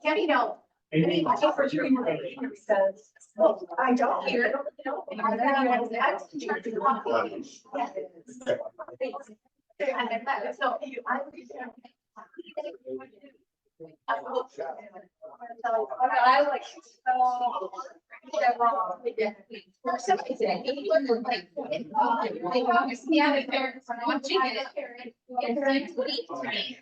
Yeah, you know. I for sure says, well, I don't hear. So I like. For some reason, yeah, the parents are watching it. It's sweet to me.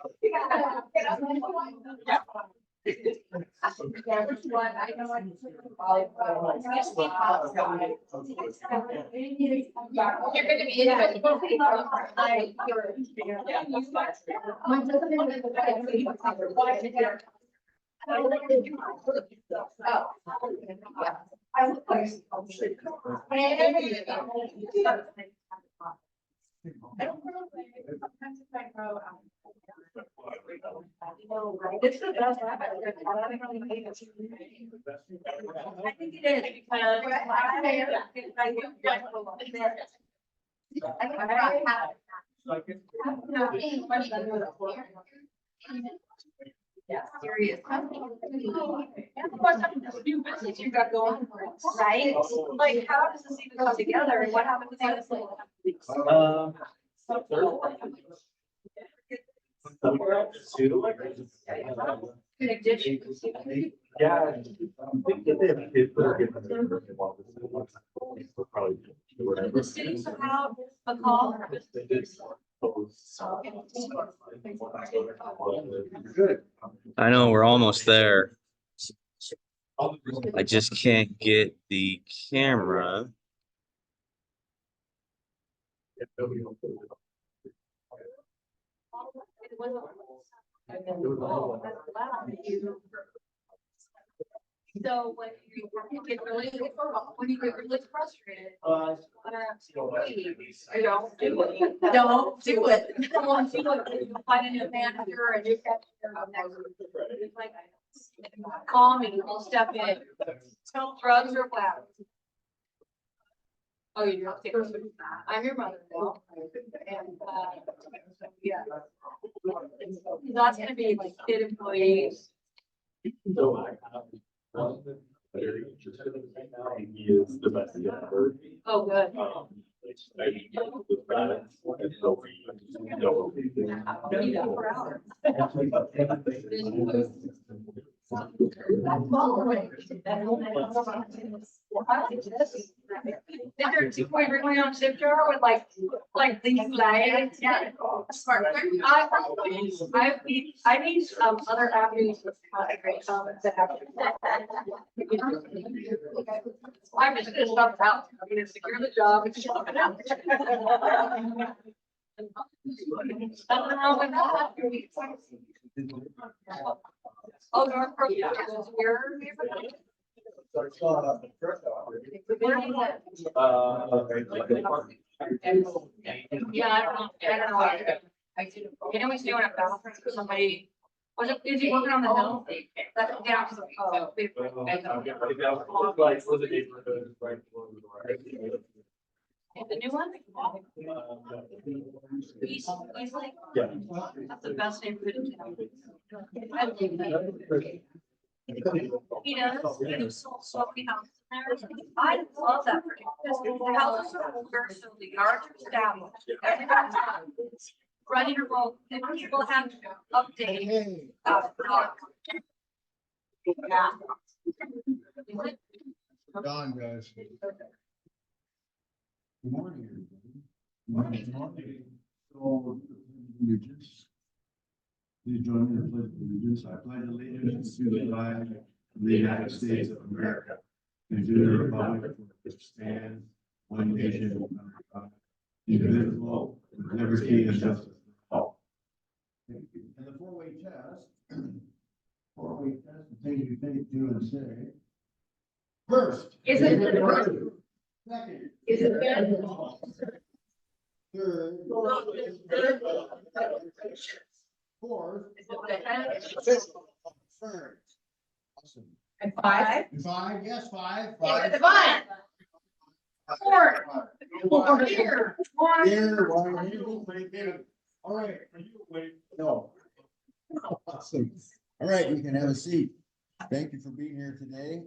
Yeah, which one? I know I. You're gonna be in it. It's the best. I think it is yeah, serious. New business you got going, right? Like, how does this even come together and what happened with this? Yeah. I think that they have kids that are getting their probably whatever. The city somehow a call. Good. I know we're almost there. I just can't get the camera. So when you get really frustrated, don't do it. Don't do it. Once you find a new manager and you get like, call me, I'll step in. No drugs or flowers. Oh, you don't take us. I'm your mother now. And, yeah. That's gonna be like kid employees. Very interested in right now. He is the best ever. Oh, good. They're 2-point really on shift jar with like these legs. Yeah. Smart. I need other avenues of concentration that happen. I'm just gonna stop out. I'm gonna secure the job. And shop it out. Nothing wrong with that. Oh, North Coast is your favorite? Yeah, I don't know. You know, he's doing a bathroom for somebody. Was it, is he working on the hill? That, yeah. Oh. The new one? He's like, Yeah. that's the best neighborhood in town. He does Sophie house there. I love that because the houses are older, so the yards are established. Everything's ready to roll, and people have to update. Don, guys. Good morning, everybody. Good morning. So, allegiance. Please join me in the pledge of allegiance. I pledge allegiance to the flag of the United States of America and to the republic which stands one nation under God, indivisible, with liberty and justice for all. Thank you. And the four-way test. Four-way test, the things you think, do, and say. First. Is it good? Second. Is it good? Third. Fourth. Confirmed. Awesome. And five. Five, yes, five. It's fun. Four. Four. Here, why are you waiting? All right, are you waiting? No. Awesome. All right, you can have a seat. Thank you for being here today.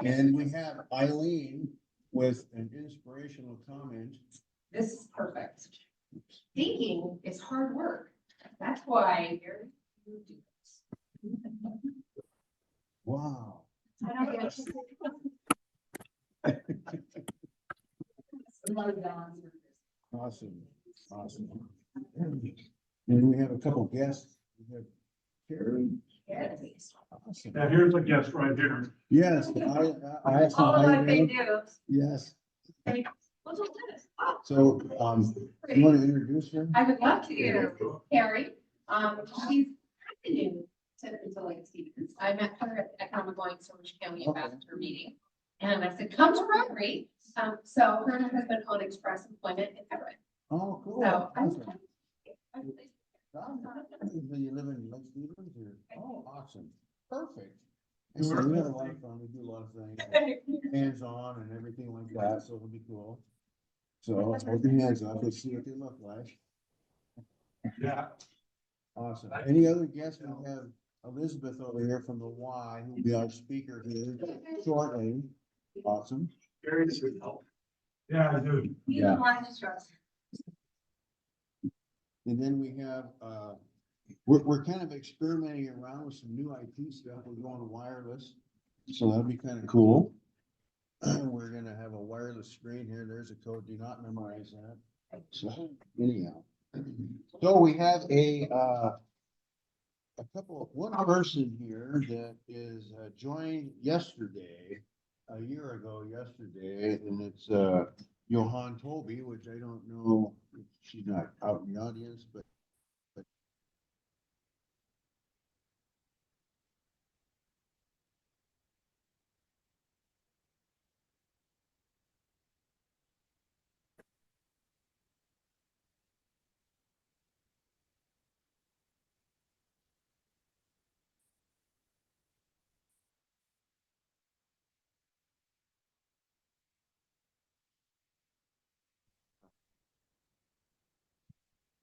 And we have Eileen with an inspirational comment. This is perfect. Thinking is hard work. That's why very few do this. Wow. I don't get Somebody down here. Awesome, awesome. And we have a couple guests. We have Carrie. Yes. Awesome. Now, here's a guest right here. Yes, I asked All how that you they doing. do. Yes, What's all this? Oh, so, you want to introduce her? I would love to. Carrie, she's kind of new to Lake Stevens. I met her at Economic Law in Orange County Ambassador meeting. And I said, come to Rotary. So her and her husband own Express Employment in Everett. Oh, cool. So I was. Awesome. Do you live in Lake Stevens or? Oh, awesome. Perfect. And so we have a lot of fun. We do a lot of things, hands-on and everything like that, so it'll be cool. So hold your hands up. Let's see what they look like. Yeah. Awesome. Any other guests? We have Elizabeth over here from the Y, who will be our speaker here shortly. Awesome. Very good help. Yeah, I do. you don't want to trust. And then we have, we're kind of experimenting around with some new IT stuff. We're going wireless. So that'll be kind of cool. We're gonna have a wireless screen here. There's a code. Do not memorize that. So anyhow. So we have one person here that is joined yesterday, a year ago yesterday, and it's Johan Toby, which I don't know, if she's not out in the audience, but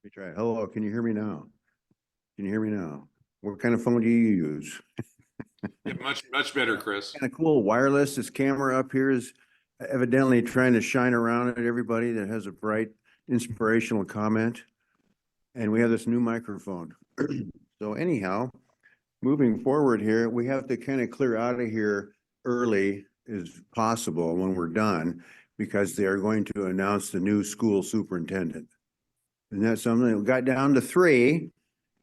let me try it. Hello, can you hear me now? Can you hear me now? What kind of phone do you use? Yeah, much better, Chris. Kind of cool. Wireless. This camera up here is evidently trying to shine around at everybody that has a bright, inspirational comment. And we have this new microphone. So anyhow, moving forward here, we have to kind of clear out of here early as possible when we're done, because they are going to announce the new school superintendent. And that's something that got down to 3.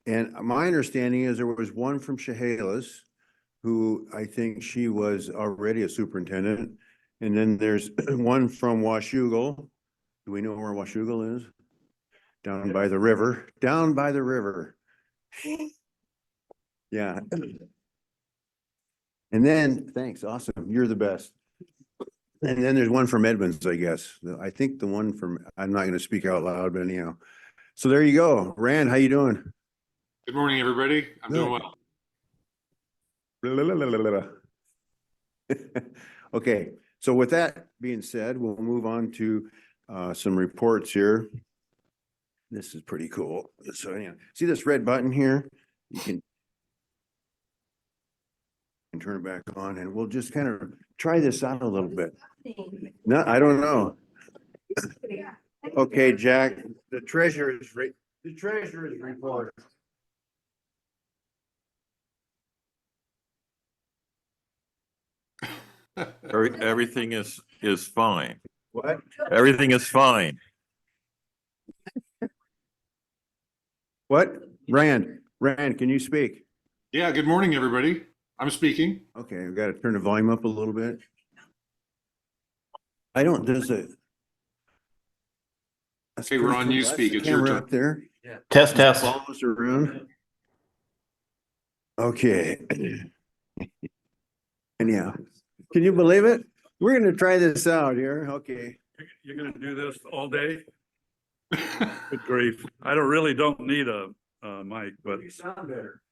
And my understanding is there was one from Chehalis, who I think she was already a superintendent. And then there's one from Washougal. Do we know where Washougal is? Down by the river, down by the river. Yeah. And then, thanks, awesome, you're the best. And then there's one from Edmonds, I guess. I think the one from, I'm not gonna speak out loud, but anyhow. So there you go. Rand, how you doing? Good morning, everybody. I'm doing well. Okay, so with that being said, we'll move on to some reports here. This is pretty cool. So anyhow, see this red button here? You can turn it back on, and we'll just kind of try this out a little bit. No, I don't know. Okay, Jack, the treasurer's report. Everything is fine. What? Everything is fine. What? Rand, can you speak? Yeah, good morning, everybody. I'm speaking. Okay, I've got to turn the volume up a little bit. I don't, there's a. Okay, Ron, you That's speak. the It's your camera turn. up there. Test. Follows around. Okay. Anyhow, can you believe it? We're gonna try this out here. Okay. You're gonna do this all day? Good grief. I don't need a mic, but You sound better.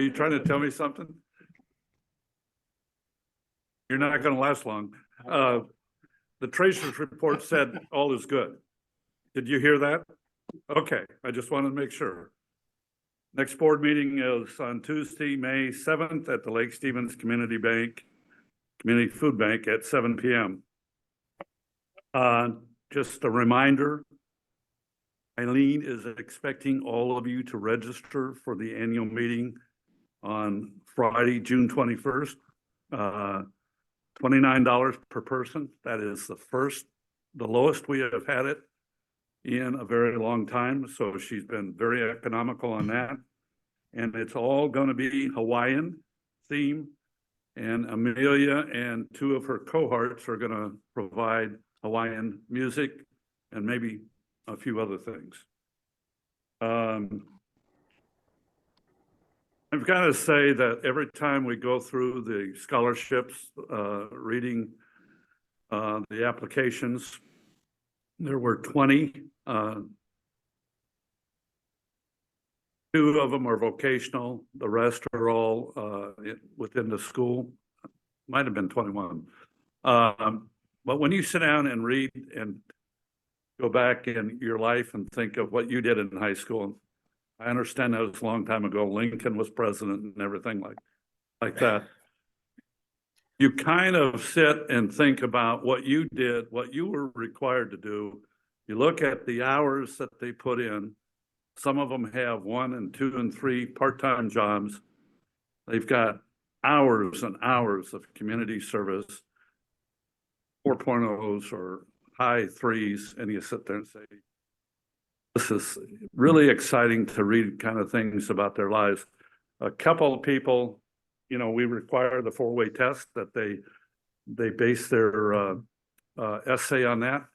Are you trying to tell me something? You're not gonna last long. The treasurer's report said all is good. Did you hear that? Okay, I just wanted to make sure. Next board meeting is on Tuesday, May 7th at the Lake Stevens Community Food Bank at 7 p.m. Just a reminder, Eileen is expecting all of you to register for the annual meeting on Friday, June 21st. $29 per person. That is the lowest we have had it in a very long time. So she's been very economical on that. And it's all going to be Hawaiian theme. And Amelia and two of her cohorts are going to provide Hawaiian music and maybe a few other things. I've got to say that every time we go through the scholarships, reading the applications, there were 20. 2 of them are vocational. The rest are all within the school. Might have been 21. But when you sit down and read and go back in your life and think of what you did in high school, I understand that was a long time ago. Lincoln was president and everything like that. You kind of sit and think about what you did, what you were required to do. You look at the hours that they put in. Some of them have 1 and 2 and 3 part-time jobs. They've got hours and hours of community service, 4.0s or high 3s, and you sit there and say, this is really exciting to read kind of things about their lives. A couple of people, you know, we require the 4-way test that they base their essay on that.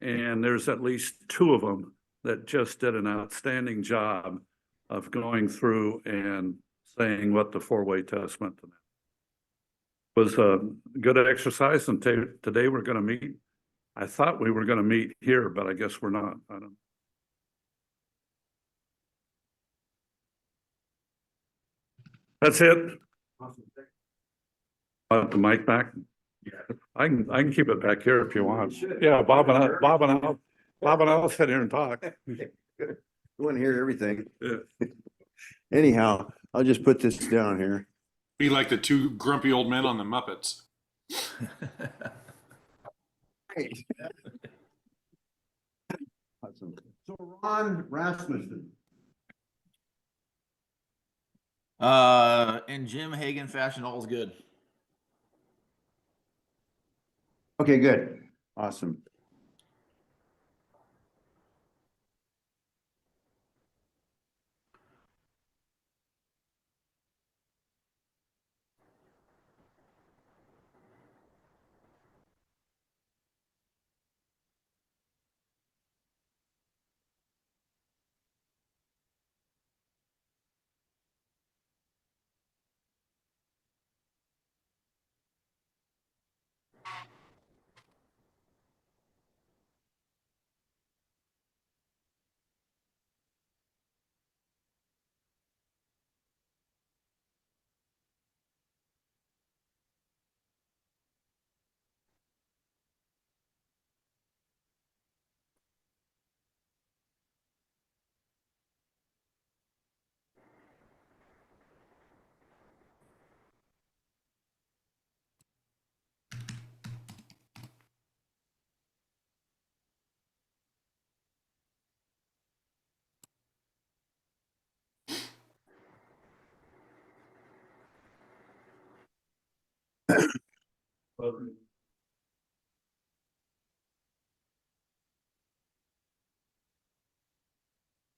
And there's at least 2 of them that just did an outstanding job of going through and saying what the 4-way test meant to them. It was a good exercise, and today we're going to meet. I thought we were going to meet here, but I guess we're not. I don't. That's it. The mic back. Yeah, I can keep it back here if you want. Yeah, Bob and I'll sit here and talk. You want to hear everything. Yeah. Anyhow, I'll just put this down here. Be like the 2 grumpy old men on the Muppets. So Ron Rasmussen. In Jim Hagan fashion, all's good. Okay, good. Awesome.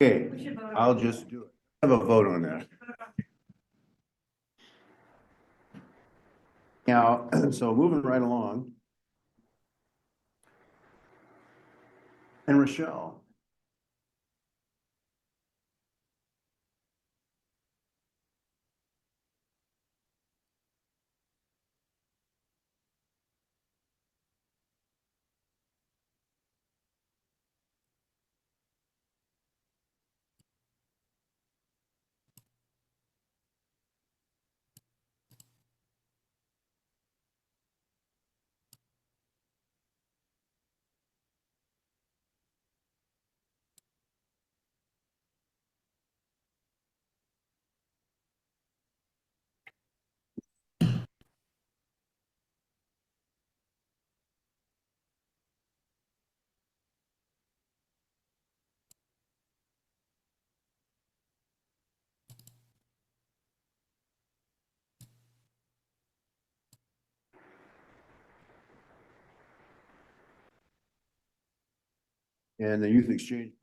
Okay, We should vote. I'll just do it. Have a vote on that. Now, so moving right along. And Rochelle. and the youth exchange.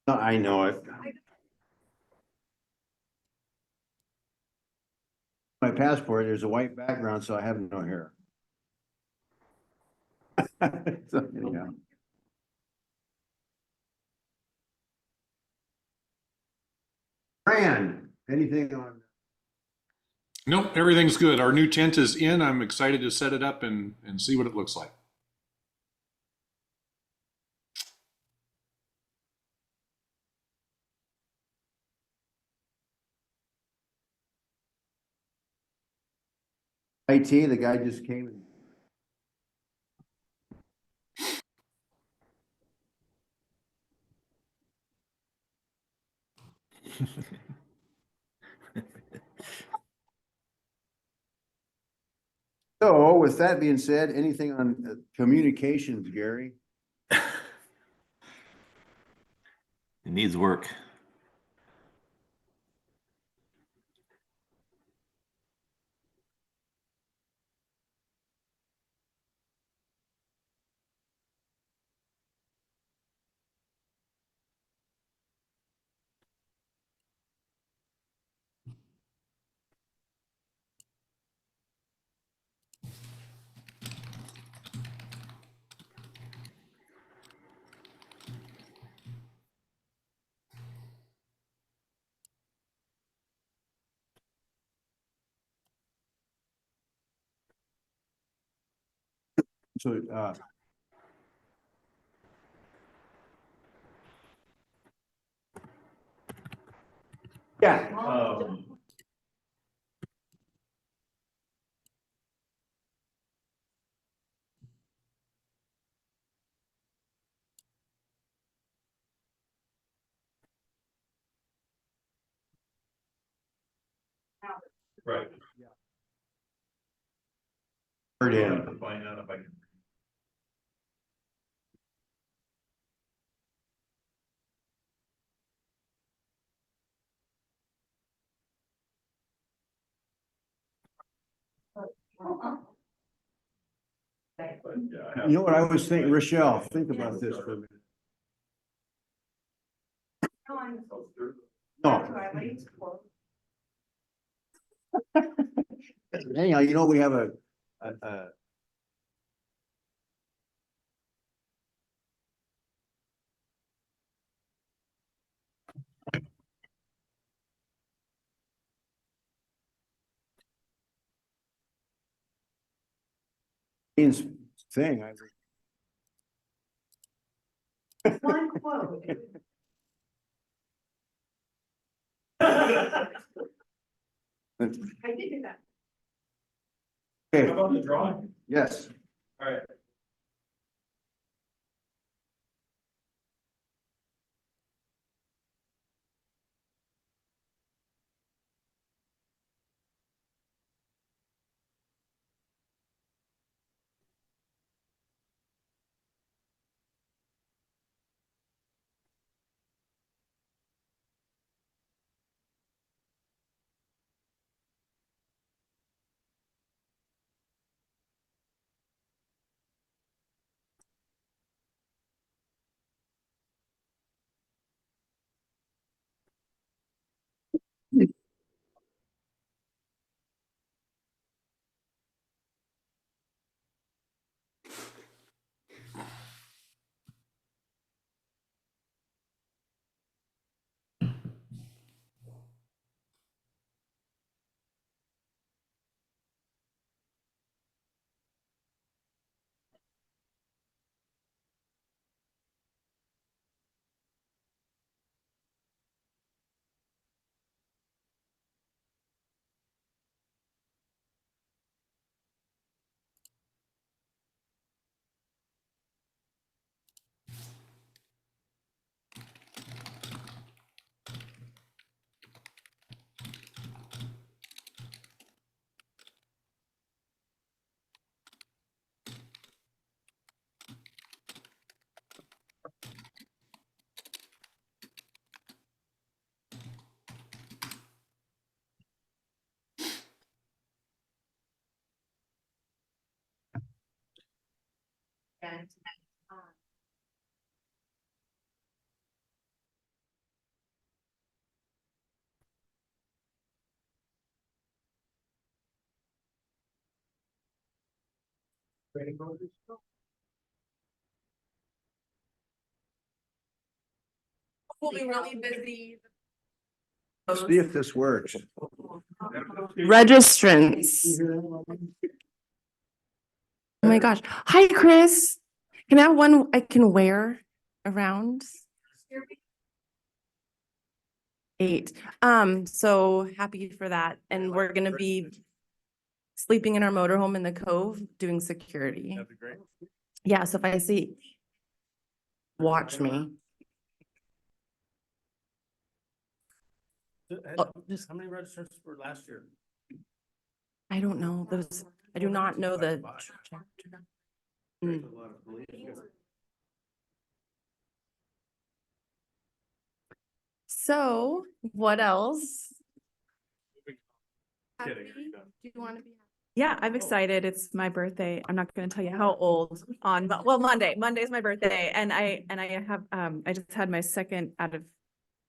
No, I know it. My passport, there's a white background, so I have no hair. So, anyhow. Fran, anything on? Nope, everything's good. Our new tent is in. I'm excited to set it up and see what it looks like. IT, the guy just came. So with that being said, anything on communications, Gary? It needs work. So, yeah. Right. Heard I'll him. have to find out if I can. But, yeah, I have- You know what I was thinking, Rochelle, think about this for a minute. No. Anyhow, you know, we have a thing. One quote. I did do that. How Okay, about the drawing? yes. All right. We'll be really busy. See if this works. Registrants. Oh my gosh. Hi, Chris. Can I have one I can wear around? 8. So happy for that. And we're gonna be sleeping in our motorhome in the Cove doing security. That'd be great. Yeah, so if I see, watch me. How many registrants were last year? I don't know those, I do not know the. Mm. So what else? Happy? Do you want to be? Yeah, I'm excited. It's my birthday. I'm not going to tell you how old on, well, Monday. Monday's my birthday. And I have, I just had my second out of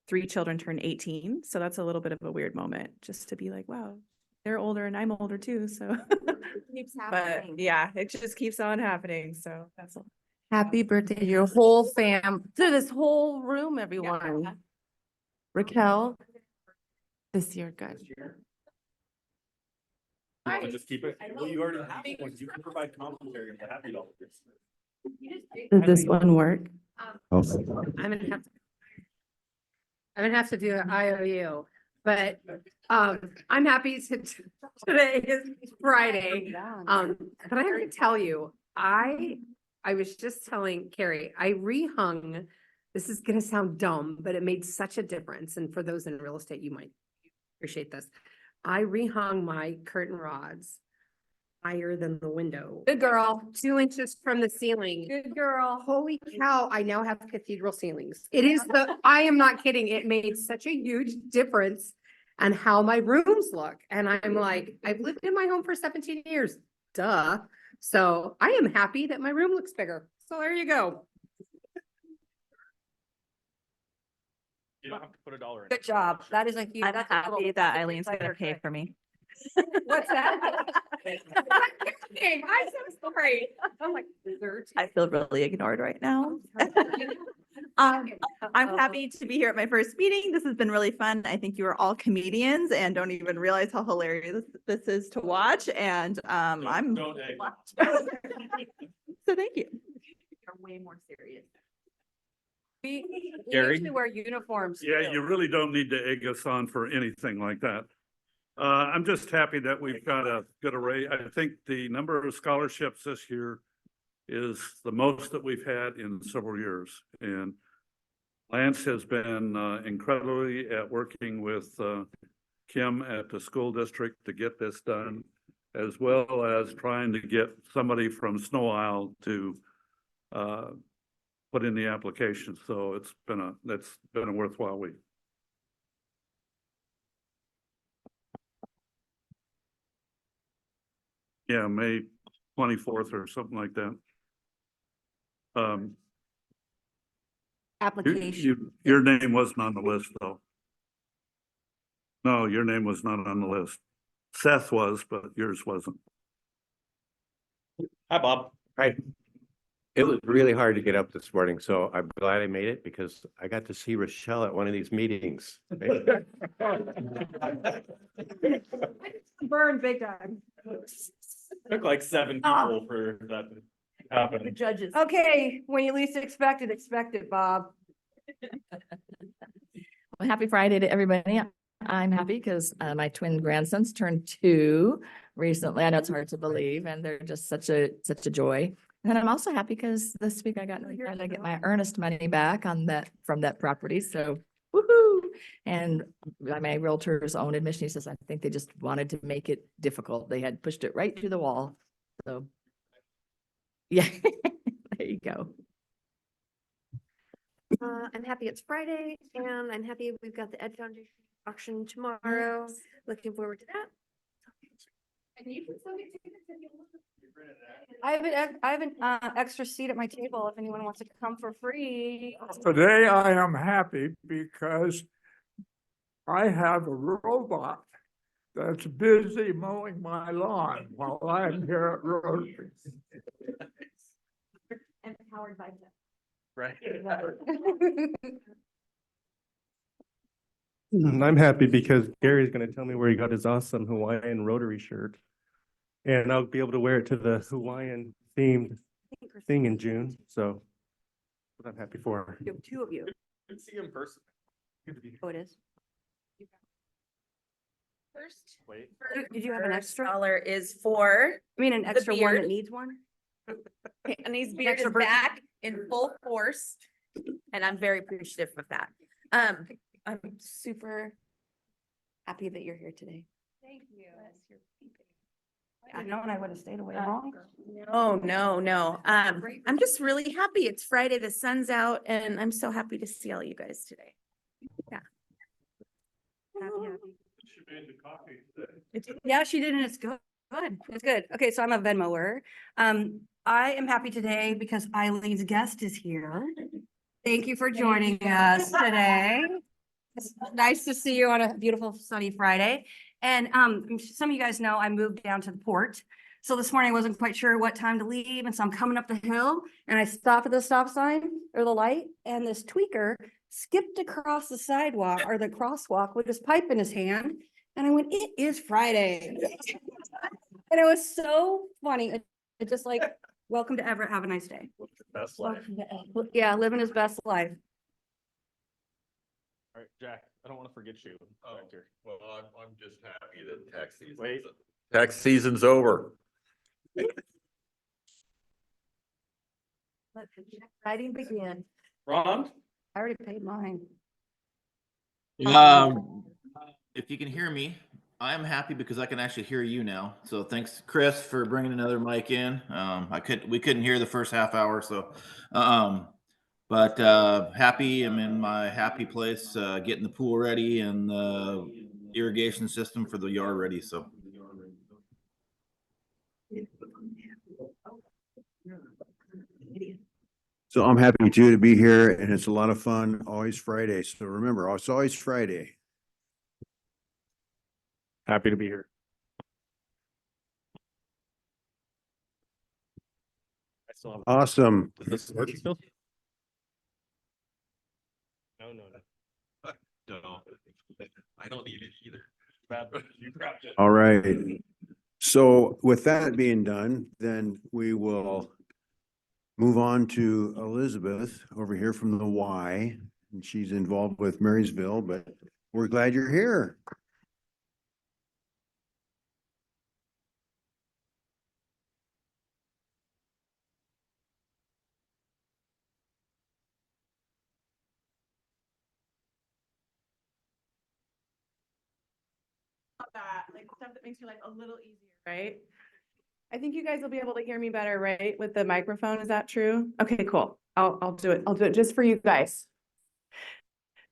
3 children turn 18. So that's a little bit of a weird moment just to be like, wow, they're older and I'm older too. So, Keeps but yeah, it just keeps on happening. So that's all. Happy birthday to your whole fam, to this whole room, everyone. Raquel, this year, good. Just keep it. Well, you already have one. You can provide commentary on the happy dollars. Did this one work? I'm gonna have to do an IOU, but I'm happy to, today is Friday. But I have to tell you, I was just telling Carrie, I rehung, this is gonna sound dumb, but it made such a difference. And for those in real estate, you might appreciate this. I rehung my curtain rods higher than the window. Good girl. 2 inches from the ceiling. Good girl. Holy cow, I now have cathedral ceilings. It is I am not kidding. It made such a huge difference on how my rooms look. And I'm like, I've lived in my home for 17 years. Duh. So I am happy that my room looks bigger. So there you go. You don't have to put $1 in. Good job. That is a huge. I'm happy that Eileen's going to pay for me. What's that? I'm so sorry. I'm like, dessert. I feel really ignored right now. I'm happy to be here at my first meeting. This has been really fun. I think you are all comedians and don't even realize how hilarious this is to watch. And I'm Don't egg. so thank you. Are way more serious. Gary? We usually wear uniforms. Yeah, too. you really don't need to egg us on for anything like that. I'm just happy that we've got a good array. I think the number of scholarships this year is the most that we've had in several years. And Lance has been incredibly at working with Kim at the school district to get this done, as well as trying to get somebody from Snow Isle to put in the application. So that's been a worthwhile week. Yeah, May 24th or something like that. Your name wasn't on the list though. No, your name was not on the list. Seth was, but yours wasn't. Hi, Bob. Hi. It was really hard to get up this morning, so I'm glad I made it because I got to see Rochelle at one of these meetings. Burn big time. Took like 7 people for that to happen. Judges. Okay, when you least expect it, Bob. Well, happy Friday to everybody. I'm happy because my twin grandsons turned 2 recently. I know it's hard to believe, and they're just such a joy. And I'm also happy because this week I got to get my earnest money back on that from that property. So woohoo! And my realtor's own admission, he says, I think they just wanted to make it difficult. They had pushed it right through the wall. So yeah, there you go. I'm happy it's Friday and I'm happy we've got the Ed Foundation auction tomorrow. Looking forward to that. I have an extra seat at my table if anyone wants to come for free. Today I am happy because I have a robot that's busy mowing my lawn while I'm here at Rotary. And powered by them. Right. I'm happy because Gary's gonna tell me where he got his awesome Hawaiian Rotary shirt. And I'll be able to wear it to the Hawaiian themed thing in June, so. What I'm happy for. You have two of you. Good to see you in person. Good to be here. Oh, it is. First. Wait. Did you have an extra? Dollar is for, I mean, an extra one that beard. needs one? and his beard is extra birthday. back in full force. And I'm very appreciative of that. I'm super happy that you're here today. Thank you. I know, and I would have stayed away long. Oh, no. I'm just really happy. It's Friday, the sun's out, and I'm so happy to see all you guys today. Yeah. She made the coffee today. Yeah, she did, and it's good. It's good. Okay, so I'm a Venmoer. I am happy today because Eileen's guest is here. Thank you for joining us today. It's nice to see you on a beautiful sunny Friday. And some of you guys know I moved down to the port. So this morning I wasn't quite sure what time to leave. And so I'm coming up the hill and I stop at the stop sign or the light, and this tweaker skipped across the sidewalk or the crosswalk with his pipe in his hand. And I went, it is Friday. And it was so funny. It just like, welcome to Everett. Have a nice day. Best life. Yeah, living his best life. All right, Jack, I don't want to forget you. back here. Well, I'm just happy that tax season. Wait. Tax season's over. Let the writing begin. Ron? I already paid mine. If you can hear me, I am happy because I can actually hear you now. So thanks, Chris, for bringing another mic in. We couldn't hear the first half hour, so but happy. I'm in my happy place, getting the pool ready and the irrigation system for the yard ready. So So I'm happy too to be here, and it's a lot of fun, always Friday. So remember, it's always Friday. Happy to be here. I still have. Awesome. Does this work still? No. No, I don't need it either. Bad. You grabbed it. All right. So with that being done, then we will move on to Elizabeth over here from the Y. And she's involved with Marysville, but we're glad you're here. That, like stuff that makes your life a little easier, right? I think you guys will be able to hear me better, right? With the microphone, is that true? Okay, cool. I'll do it. I'll do it just for you guys.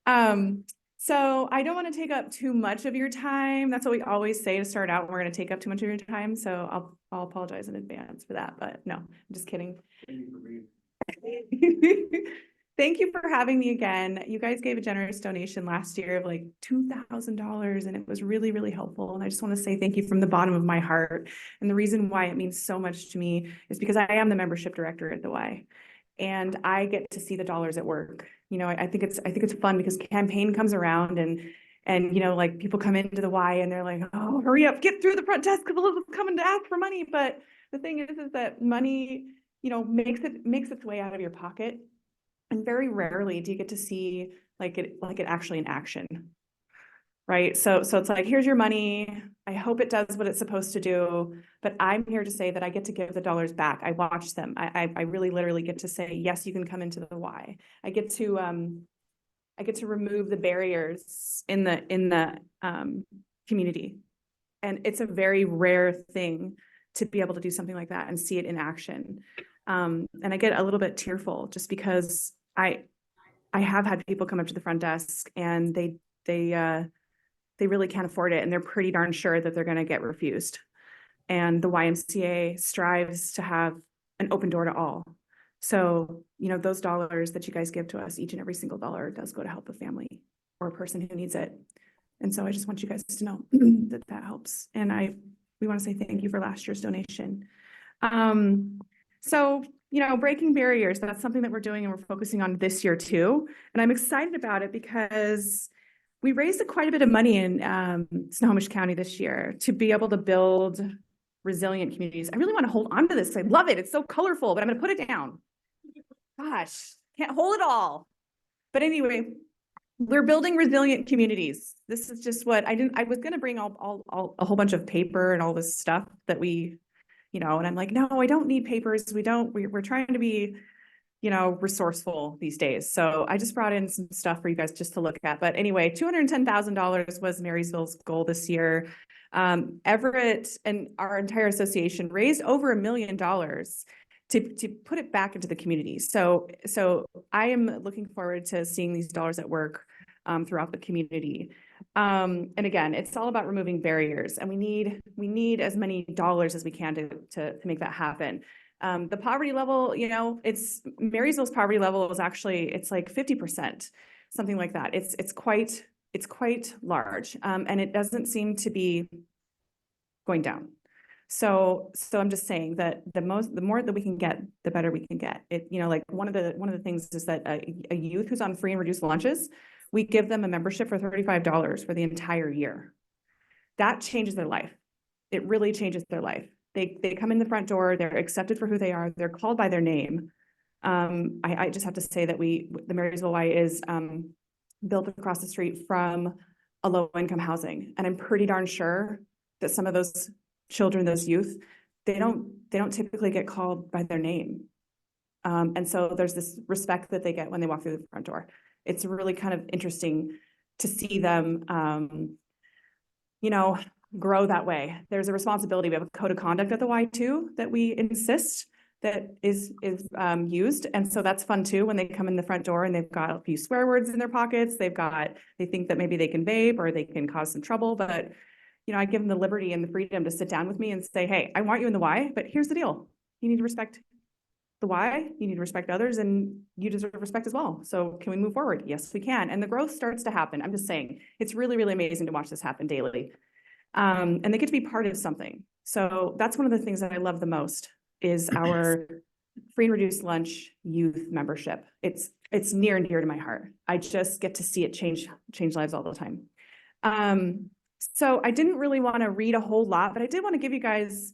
So I don't want to take up too much of your time. That's what we always say to start out. We're going to take up too much of your time. So I'll apologize in advance for that, but no, I'm just kidding. Thank you for having me again. You guys gave a generous donation last year of like $2,000, and it was really, really helpful. And I just want to say thank you from the bottom of my heart. And the reason why it means so much to me is because I am the membership director at the Y, and I get to see the dollars at work. You know, I think it's fun because campaign comes around and you know, like people come into the Y and they're like, oh, hurry up, get through the front desk because Elizabeth's coming to ask for money. But the thing is that money, you know, makes its way out of your pocket. And very rarely do you get to see like it actually in action, right? So it's like, here's your money. I hope it does what it's supposed to do, but I'm here to say that I get to give the dollars back. I watch them. I really literally get to say, yes, you can come into the Y. I get to remove the barriers in the community, and it's a very rare thing to be able to do something like that and see it in action. And I get a little bit tearful just because I have had people come up to the front desk and they really can't afford it, and they're pretty darn sure that they're going to get refused. And the YMCA strives to have an open door to all. So, you know, those dollars that you guys give to us, each and every single dollar does go to help a family or a person who needs it. And so I just want you guys to know that that helps. And we want to say thank you for last year's donation. So, you know, breaking barriers, that's something that we're doing and we're focusing on this year too. And I'm excited about it because we raised quite a bit of money in Snohomish County this year to be able to build resilient communities. I really want to hold on to this. I love it. It's so colorful, but I'm going to put it down. Gosh, can't hold it all. But anyway, we're building resilient communities. This is just what I was going to bring all a whole bunch of paper and all this stuff that we, you know, and I'm like, no, I don't need papers. We're trying to be, you know, resourceful these days. So I just brought in some stuff for you guys just to look at. But anyway, $210,000 was Marysville's goal this year. Everett and our entire association raised over $1 million to put it back into the community. So I am looking forward to seeing these dollars at work throughout the community. And again, it's all about removing barriers, and we need as many dollars as we can to make that happen. The poverty level, you know, Marysville's poverty level is actually, it's like 50%, something like that. It's quite large, and it doesn't seem to be going down. So I'm just saying that the more that we can get, the better we can get. It, you know, like one of the things is that a youth who's on free and reduced lunches, we give them a membership for $35 for the entire year. That changes their life. It really changes their life. They come in the front door, they're accepted for who they are, they're called by their name. I just have to say that the Marysville Y is built across the street from a low-income housing. And I'm pretty darn sure that some of those children, those youth, they don't typically get called by their name. And so there's this respect that they get when they walk through the front door. It's really kind of interesting to see them, you know, grow that way. There's a responsibility. We have a code of conduct at the Y too that we insist that is used. And so that's fun too, when they come in the front door and they've got a few swear words in their pockets. They think that maybe they can vape or they can cause some trouble, but you know, I give them the liberty and the freedom to sit down with me and say, hey, I want you in the Y, but here's the deal. You need to respect the Y, you need to respect others, and you deserve respect as well. So can we move forward? Yes, we can. And the growth starts to happen. I'm just saying, it's really, really amazing to watch this happen daily. And they get to be part of something. So that's one of the things that I love the most is our free and reduced lunch youth membership. It's near and dear to my heart. I just get to see it change lives all the time. So I didn't really want to read a whole lot, but I did want to give you guys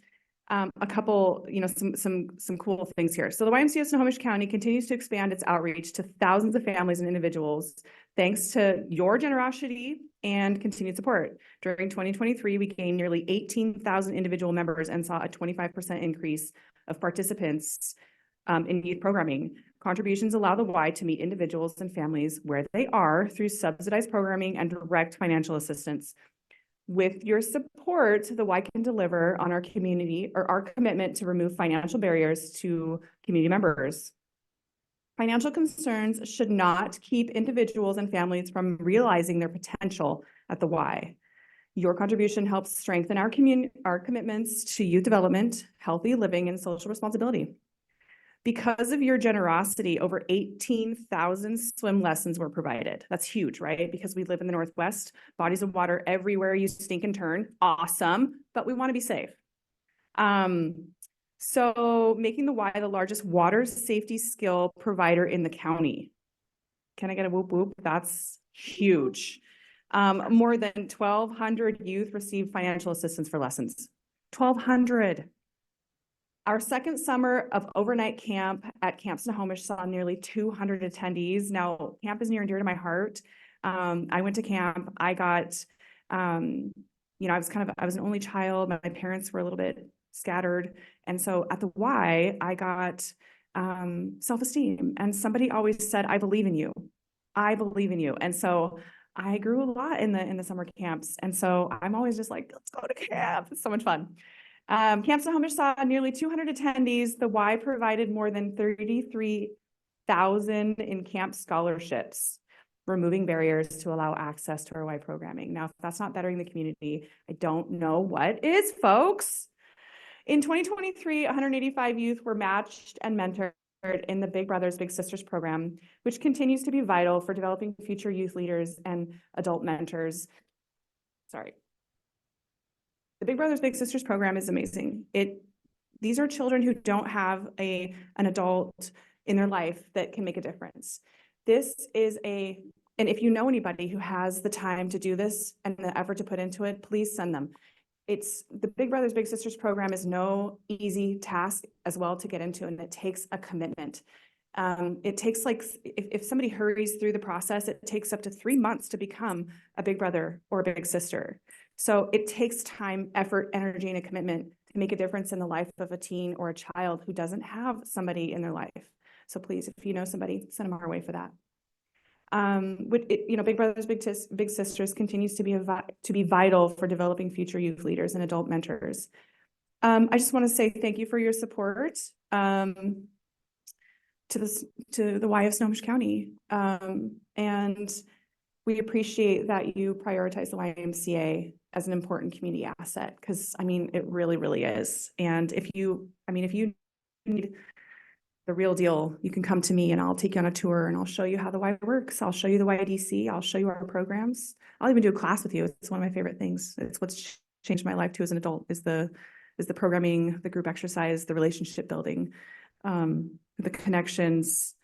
a couple, you know, some cool things here. So the YMCA of Snohomish County continues to expand its outreach to thousands of families and individuals, thanks to your generosity and continued support. During 2023, we gained nearly 18,000 individual members and saw a 25% increase of participants in youth programming. Contributions allow the Y to meet individuals and families where they are through subsidized programming and direct financial assistance. With your support, the Y can deliver on our community or our commitment to remove financial barriers to community members. Financial concerns should not keep individuals and families from realizing their potential at the Y. Your contribution helps strengthen our commitments to youth development, healthy living, and social responsibility. Because of your generosity, over 18,000 swim lessons were provided. That's huge, right? Because we live in the Northwest, bodies of water everywhere you stink and turn. Awesome, but we want to be safe. So making the Y the largest water safety skill provider in the county. Can I get a whoop whoop? That's huge. More than 1,200 youth received financial assistance for lessons. 1,200. Our second summer of overnight camp at Camp Snohomish saw nearly 200 attendees. Now, camp is near and dear to my heart. I went to camp. I got, you know, I was an only child. My parents were a little bit scattered. And so at the Y, I got self-esteem. And somebody always said, I believe in you. I believe in you. And so I grew a lot in the summer camps. And so I'm always just like, let's go to camp. It's so much fun. Camp Snohomish saw nearly 200 attendees. The Y provided more than 33,000 in camp scholarships, removing barriers to allow access to our Y programming. Now, if that's not bettering the community, I don't know what is, folks. In 2023, 185 youth were matched and mentored in the Big Brothers Big Sisters program, which continues to be vital for developing future youth leaders and adult mentors. sorry. The Big Brothers Big Sisters program is amazing. These are children who don't have an adult in their life that can make a difference. This is and if you know anybody who has the time to do this and the effort to put into it, please send them. The Big Brothers Big Sisters program is no easy task as well to get into, and it takes a commitment. It takes if somebody hurries through the process, it takes up to 3 months to become a big brother or a big sister. So it takes time, effort, energy, and a commitment to make a difference in the life of a teen or a child who doesn't have somebody in their life. So please, if you know somebody, send them our way for that. Big Brothers Big Sisters continues to be vital for developing future youth leaders and adult mentors. I just want to say thank you for your support to the Y of Snohomish County, and we appreciate that you prioritize the YMCA as an important community asset, because I mean it really, really is. And if you need the real deal, you can come to me and I'll take you on a tour and I'll show you how the Y works. I'll show you the YDC. I'll show you our programs. I'll even do a class with you. It's one of my favorite things. It's what's changed my life too as an adult is the programming, the group exercise, the relationship building, the connections,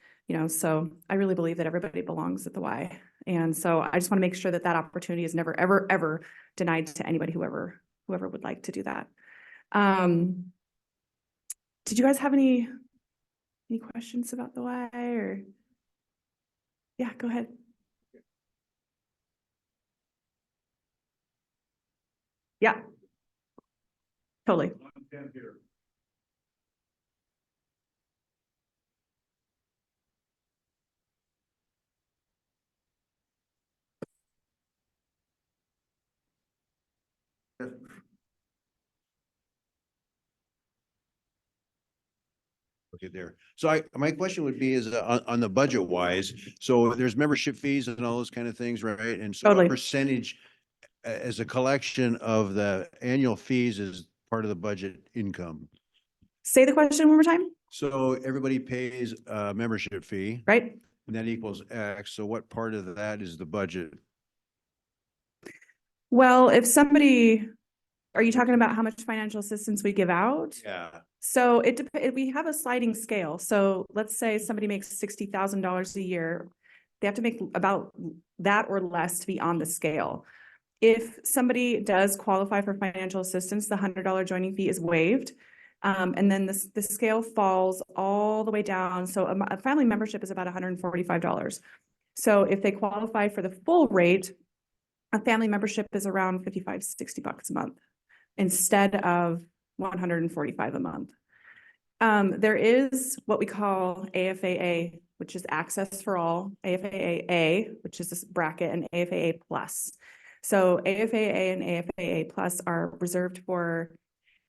so I really believe that everybody belongs at the Y. And so I just want to make sure that that opportunity is never, ever, ever denied to anybody, whoever would like to do that. Did you guys have any questions about the Y or? Yeah, go ahead. Yeah. Totally. Okay, there. So my question would be is on the budget wise, so there's membership fees and all those kind of things, right? And so Totally. what percentage as a collection of the annual fees is part of the budget income? Say the question one more time. So everybody pays a membership fee. Right. And that equals X. So what part of that is the budget? Well, are you talking about how much financial assistance we give out? Yeah. So we have a sliding scale. So let's say somebody makes $60,000 a year. They have to make about that or less to be on the scale. If somebody does qualify for financial assistance, the $100 joining fee is waived. And then the scale falls all the way down. So a family membership is about $145. So if they qualify for the full rate, a family membership is around $55, $60 a month instead of $145 a month. There is what we call AFAA, which is Access for All, AFAA, which is this bracket, and AFAA Plus. So AFAA and AFAA Plus are reserved for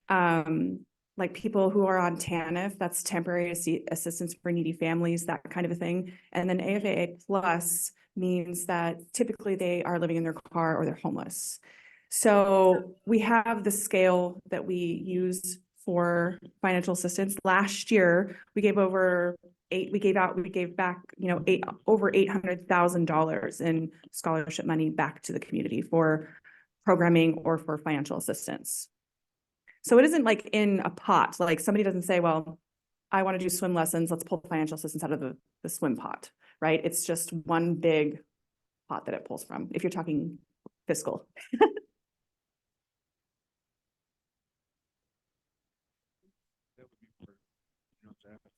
like people who are on TANF, that's temporary assistance for needy families, that kind of a thing. And then AFAA Plus means that typically they are living in their car or they're homeless. So we have the scale that we use for financial assistance. Last year, we gave back, over $800,000 in scholarship money back to the community for programming or for financial assistance. So it isn't like in a pot, like somebody doesn't say, well, I want to do swim lessons. Let's pull financial assistance out of the swim pot, right? It's just one big pot that it pulls from, if you're talking fiscal.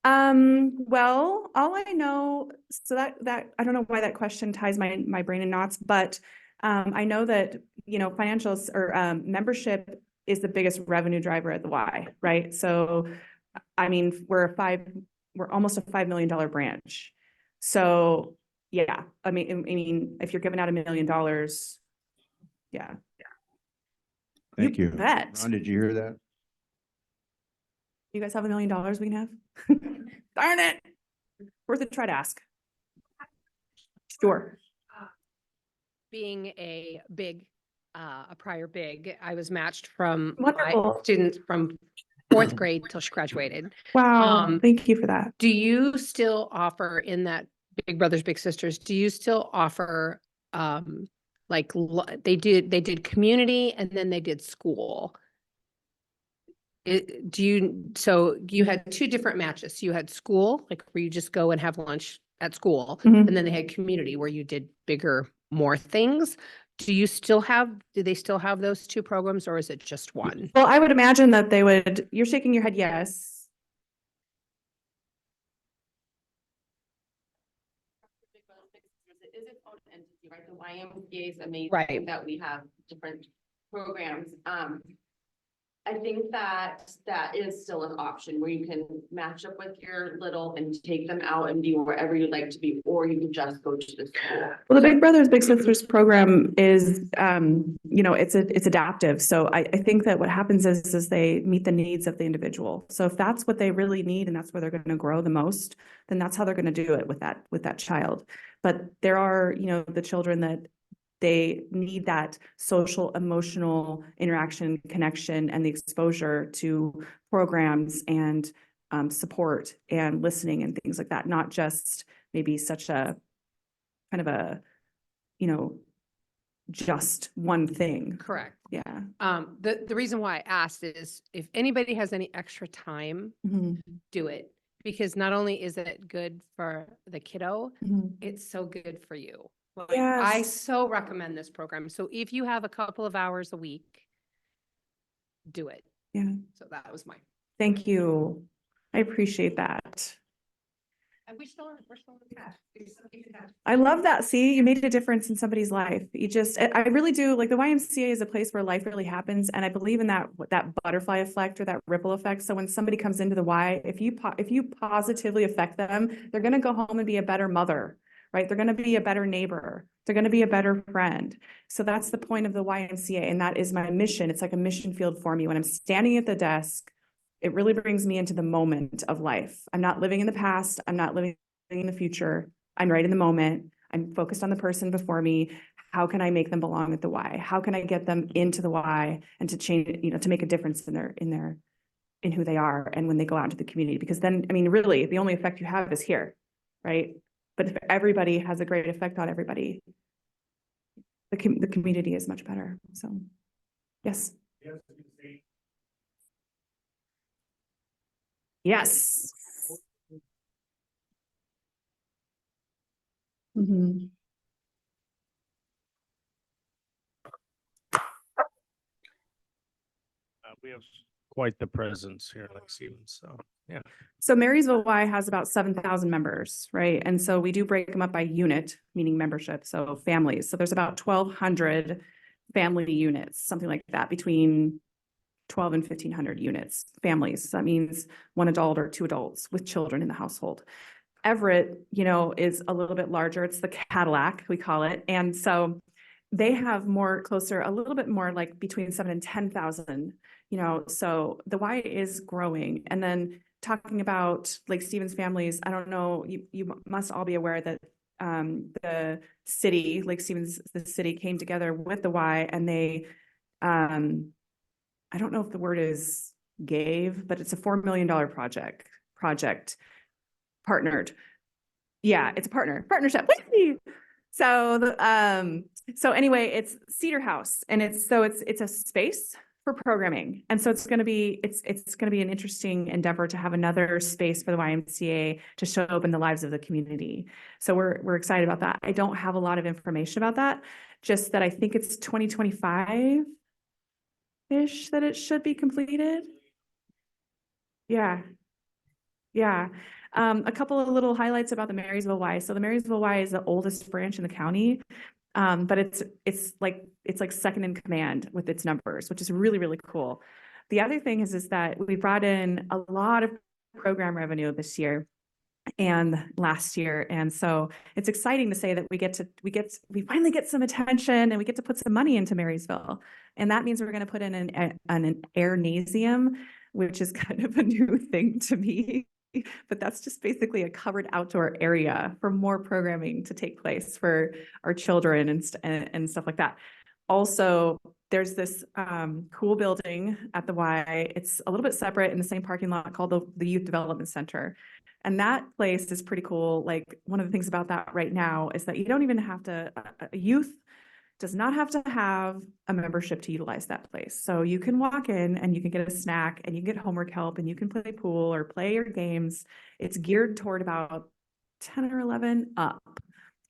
Well, all I know, so that I don't know why that question ties my brain in knots, but I know that, financials or membership is the biggest revenue driver at the Y, right? So, I mean, we're almost a $5 million branch. So yeah, I mean, if you're giving out $1 million, yeah. Thank you. Bet. Ron, did you hear that? You guys have $1 million we can have? Darn it. Worth a try to ask. Sure. Being a prior big, I was matched from my Wonderful. students from 4th grade till she graduated. Wow. Thank you for that. Do you still offer in that Big Brothers Big Sisters, do you still offer Like they did community and then they did school. So you had two different matches. You had school, like where you just go and have lunch at school. Mhm. And then they had community where you did bigger, more things. Do they still have those two programs or is it just one? Well, I would imagine that they would, you're shaking your head, yes. It is its own entity, right? The YMCA is amazing Right. that we have different programs. I think that is still an option where you can match up with your little and take them out and be wherever you'd like to be, or you can just go to the school. Well, the Big Brothers Big Sisters program is, it's adaptive. So I think that what happens is they meet the needs of the individual. So if that's what they really need and that's where they're going to grow the most, then that's how they're going to do it with that child. But there are, the children that they need that social, emotional interaction, connection, and the exposure to programs and support and listening and things like that, not just maybe such a kind of a, just one thing. Correct. Yeah. The reason why I asked is if anybody has any extra time, Mhm. do it. Because not only is it good for the kiddo, Mhm. it's so good for you. Like, Yes. I so recommend this program. So if you have a couple of hours a week, do it. Yeah. So that was my. Thank you. I appreciate that. And we're still I love that. See, you made a difference in somebody's life. I really do. Like the YMCA is a place where life really happens. And I believe in that butterfly effect or that ripple effect. So when somebody comes into the Y, if you positively affect them, they're going to go home and be a better mother, right? They're going to be a better neighbor. They're going to be a better friend. So that's the point of the YMCA. And that is my mission. It's like a mission field for me. When I'm standing at the desk, it really brings me into the moment of life. I'm not living in the past. I'm not living in the future. I'm right in the moment. I'm focused on the person before me. How can I make them belong at the Y? How can I get them into the Y and to change, to make a difference in who they are and when they go out into the community? Because then, really, the only effect you have is here, right? But if everybody has a great effect on everybody, the community is much better. So, yes. Yes. Mhm. We have quite the presence here, like Stevens, so, yeah. So Marysville Y has about 7,000 members, right? And so we do break them up by unit, meaning membership, so families. So there's about 1,200 family units, something like that, between 12 and 1,500 units, families. That means one adult or two adults with children in the household. Everett, is a little bit larger. It's the Cadillac, we call it. And so they have a little bit more like between 7,000 and 10,000, so the Y is growing. And then talking about Lake Stevens families, I don't know, you must all be aware that the city, Lake Stevens, the city came together with the Y and they, I don't know if the word is gave, but it's a $4 million project partnered. Yeah, it's a partnership. So so anyway, it's Cedar House and it's a space for programming. And so it's going to be an interesting endeavor to have another space for the YMCA to show up in the lives of the community. So we're excited about that. I don't have a lot of information about that, just that I think it's 2025-ish that it should be completed. Yeah. Yeah. A couple of little highlights about the Marysville Y. So the Marysville Y is the oldest branch in the county. But it's like second in command with its numbers, which is really, really cool. The other thing is that we brought in a lot of program revenue this year and last year. And so it's exciting to say that we finally get some attention and we get to put some money into Marysville. And that means we're going to put in an airnasium, which is kind of a new thing to me. But that's just basically a covered outdoor area for more programming to take place for our children and stuff like that. Also, there's this cool building at the Y. It's a little bit separate in the same parking lot called the Youth Development Center. And that place is pretty cool. Like one of the things about that right now is that you don't even have to, youth does not have to have a membership to utilize that place. So you can walk in and you can get a snack and you can get homework help and you can play pool or play your games. It's geared toward about 10 or 11 up.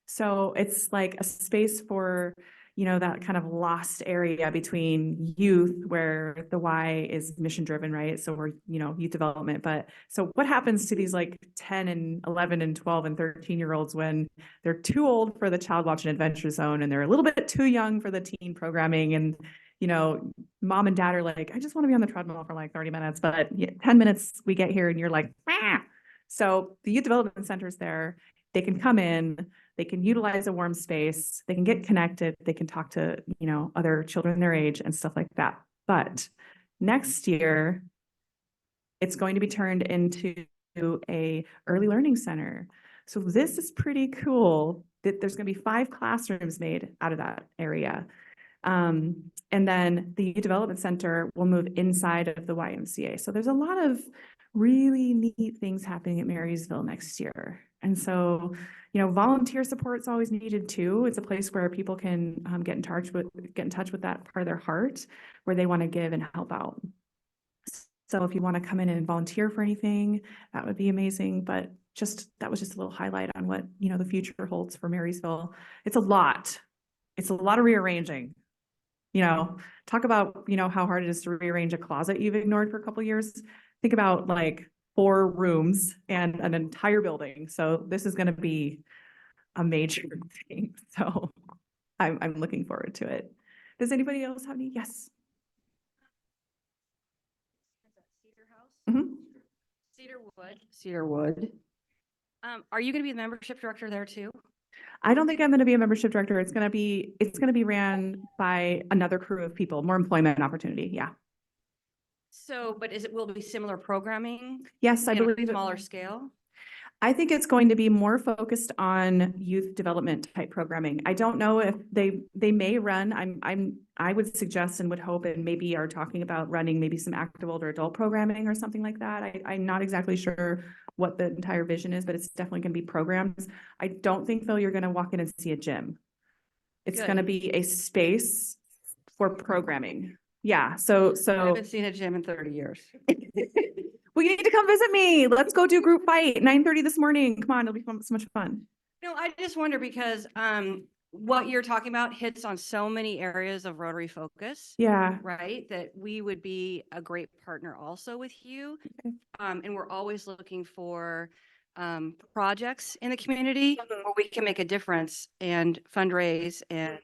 So it's like a space for, you know, that kind of lost area between youth where the Y is mission driven, right? So we're, you know, youth development. But so what happens to these like 10 and 11 and 12 and 13-year-olds when they're too old for the Child Watch and Adventure Zone and they're a little bit too young for the teen programming, and you know, mom and dad are like, I just want to be on the treadmill for like 30 minutes, but 10 minutes we get here and you're like, ah. So the youth development center's there. They can come in, they can utilize a warm space, they can get connected, they can talk to, you know, other children their age and stuff like that. But next year, it's going to be turned into a early learning center. So this is pretty cool that there's going to be 5 classrooms made out of that area. And then the youth development center will move inside of the YMCA. So there's a lot of really neat things happening at Marysville next year. And so, you know, volunteer support is always needed too. It's a place where people can get in touch with that part of their heart where they want to give and help out. So if you want to come in and volunteer for anything, that would be amazing. But that was just a little highlight on what, you know, the future holds for Marysville. It's a lot. It's a lot of rearranging. You know, talk about, you know, how hard it is to rearrange a closet you've ignored for a couple of years. Think about like 4 rooms and an entire building. So this is going to be a major thing. So I'm looking forward to it. Does anybody else have any? Yes. Mhm. Cedarwood. Are you going to be the membership director there too? I don't think I'm going to be a membership director. It's going to be ran by another crew of people, more employment opportunity. Yeah. So, but will it be similar programming? Yes, I in a believe it. Smaller scale? I think it's going to be more focused on youth development type programming. I don't know if they may run. I would suggest and would hope and maybe are talking about running maybe some active older adult programming or something like that. I'm not exactly sure what the entire vision is, but it's definitely going to be programs. I don't think though you're going to walk in and see a gym. It's Good. going to be a space for programming. Yeah. So I haven't seen a gym in 30 years. well, you need to come visit me. Let's go do group fight 9:30 this morning. Come on, it'll be so much fun. No, I just wonder because what you're talking about hits on so many areas of Rotary focus. Yeah. Right, that we would be a great partner also with you. Okay. And we're always looking for projects in the community where we can make a difference and fundraise and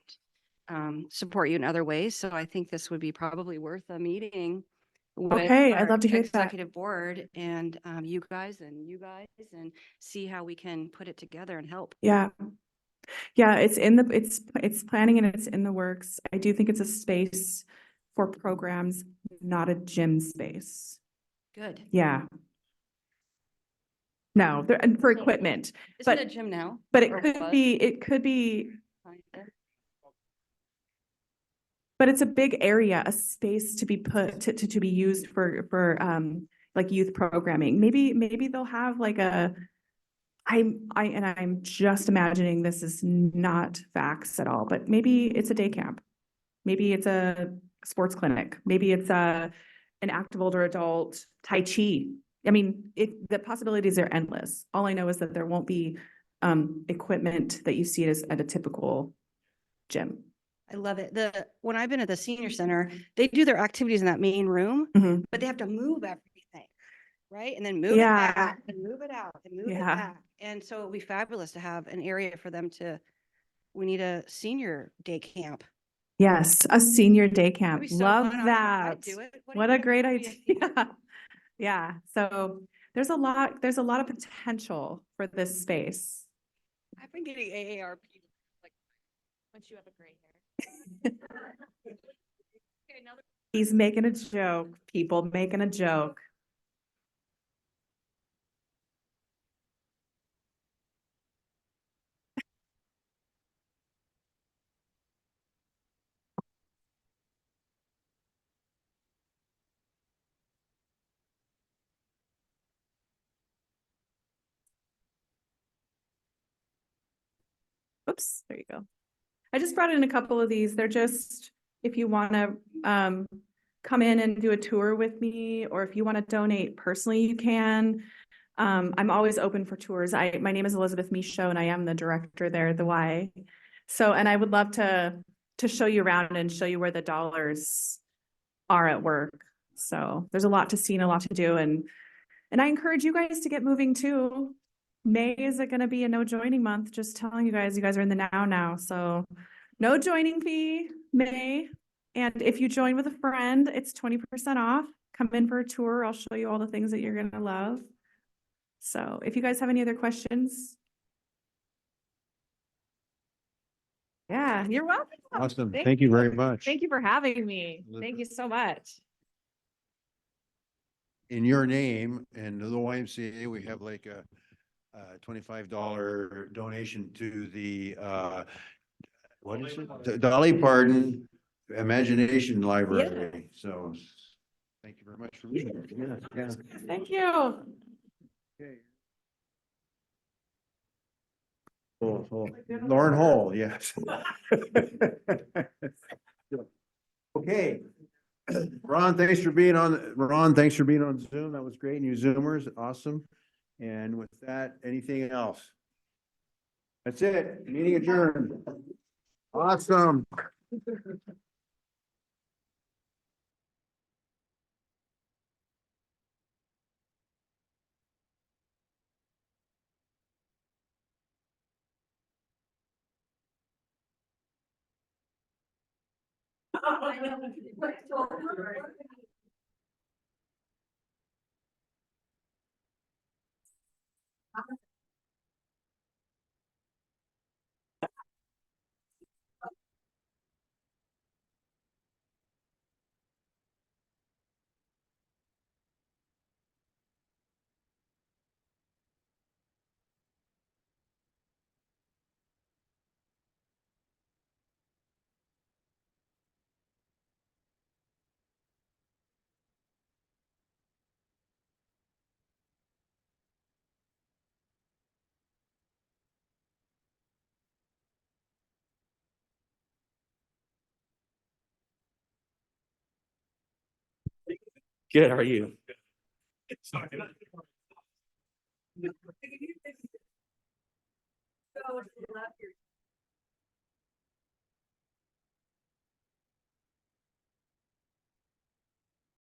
support you in other ways. So I think this would be probably worth a meeting with Okay, I'd our love to hear that. executive board and you guys and see how we can put it together and help. Yeah. Yeah, it's planning and it's in the works. I do think it's a space for programs, not a gym space. Good. Yeah. No, and for equipment, Isn't but it a gym now? but it Or could was? be, but it's a big area, a space to be put to be used for like youth programming. Maybe they'll have like I'm just imagining this is not facts at all, but maybe it's a day camp. Maybe it's a sports clinic. Maybe it's an active older adult Tai Chi. I mean, the possibilities are endless. All I know is that there won't be equipment that you see at a typical gym. I love it. When I've been at the senior center, they do their activities in that main room, Mhm. but they have to move everything, right? And then move it Yeah. back and move it out and move it Yeah. back. And so it'd be fabulous to have an area for them we need a senior day camp. Yes, a senior day That'd camp. be so Love fun. I'd that. do it. What do What you a think? great That'd be idea. Yeah. So there's a lot of potential for this space. I've been getting AARP like once you have a gray hair. Okay, now He's making a joke, people making a joke. Oops, there you go. I just brought in a couple of these. They're just, if you want to come in and do a tour with me, or if you want to donate personally, you can. I'm always open for tours. My name is Elizabeth Michaud and I am the director there, the Y. So, and I would love to show you around and show you where the dollars are at work. So there's a lot to see and a lot to do. And I encourage you guys to get moving too. May is going to be a no joining month. Just telling you guys are in the now. So no joining fee, May. And if you join with a friend, it's 20% off. Come in for a tour. I'll show you all the things that you're going to love. So if you guys have any other questions. Yeah, you're welcome. Awesome. Thank you very much. Thank you for having me. Thank you so much. In your name and the YMCA, we have like a $25 donation to the, what is it? The Dolly Parton Imagination Library. So thank you very much for being here. Yeah. Thank you. Okay. Lauren Hall, yes. Okay. Ron, thanks for being on Zoom. That was great. And you Zoomers, awesome. And with that, anything else? That's it. Meeting adjourned. Awesome. Good, how are you?